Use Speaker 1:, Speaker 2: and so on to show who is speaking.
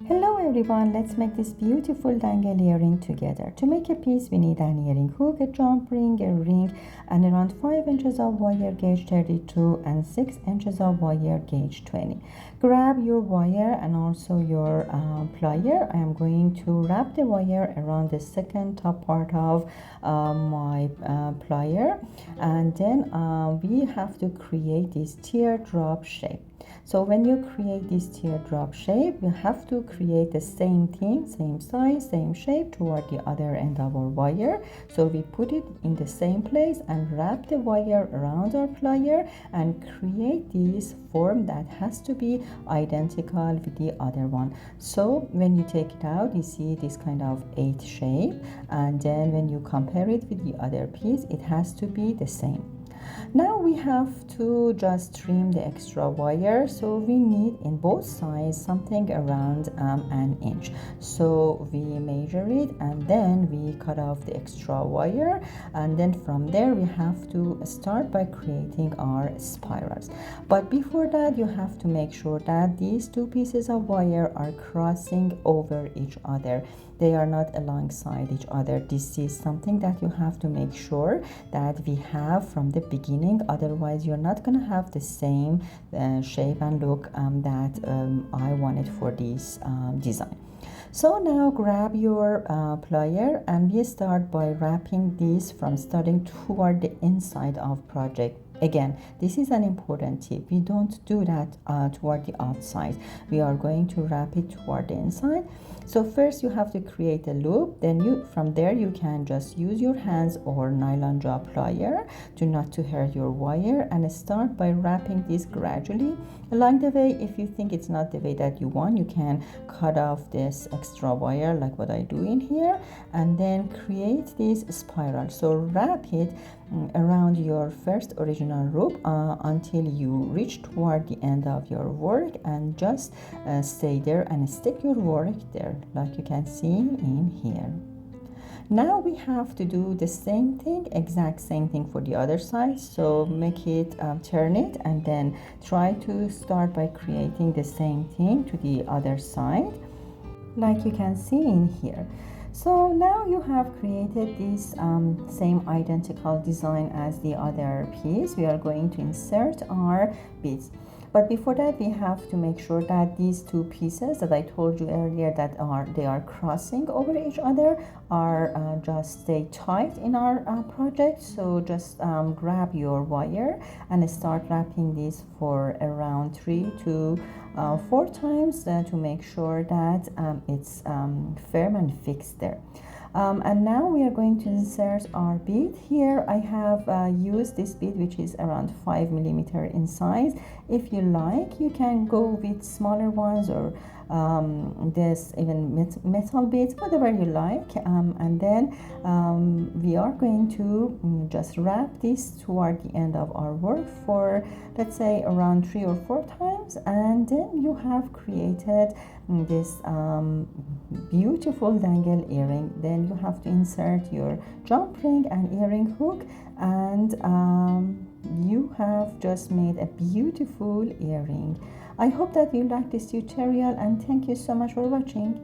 Speaker 1: Hello everyone, let's make this beautiful dangle earring together. To make a piece we need an earring hook, a jump ring, a ring, and around 5 inches of wire gauge 32 and 6 inches of wire gauge 20. Grab your wire and also your plier. I am going to wrap the wire around the second top part of my plier, and then we have to create this teardrop shape. So when you create this teardrop shape, you have to create the same thing, same size, same shape toward the other end of our wire. So we put it in the same place and wrap the wire around our plier and create this form that has to be identical with the other one. So when you take it out, you see this kind of 8 shape, and then when you compare it with the other piece, it has to be the same. Now we have to just trim the extra wire, so we need in both sides something around an inch. So we measure it and then we cut off the extra wire, and then from there we have to start by creating our spirals. But before that, you have to make sure that these two pieces of wire are crossing over each other. They are not alongside each other. This is something that you have to make sure that we have from the beginning, otherwise you're not going to have the same shape and look that I wanted for this design. So now grab your plier and we start by wrapping this from starting toward the inside of project. Again, this is an important tip. We don't do that toward the outside. We are going to wrap it toward the inside. So first you have to create a loop, then from there you can just use your hands or nylon jaw plier to not to hurt your wire, and start by wrapping this gradually. Along the way, if you think it's not the way that you want, you can cut off this extra wire like what I do in here, and then create this spiral. So wrap it around your first original loop until you reach toward the end of your work, and just stay there and stick your work there like you can see in here. Now we have to do the same thing, exact same thing for the other side. So make it, turn it, and then try to start by creating the same thing to the other side like you can see in here. So now you have created this same identical design as the other piece. We are going to insert our beads. But before that, we have to make sure that these two pieces that I told you earlier that they are crossing over each other are just stay tight in our project. So just grab your wire and start wrapping this for around 3 to 4 times to make sure that it's firm and fixed there. And now we are going to insert our bead. Here I have used this bead, which is around 5 millimeter in size. If you like, you can go with smaller ones, or this even metal beads, whatever you like. And then we are going to just wrap this toward the end of our work for, let's say, around 3 or 4 times, and then you have created this beautiful dangle earring. Then you have to insert your jump ring and earring hook, and you have just made a beautiful earring. I hope that you like this tutorial, and thank you so much for watching.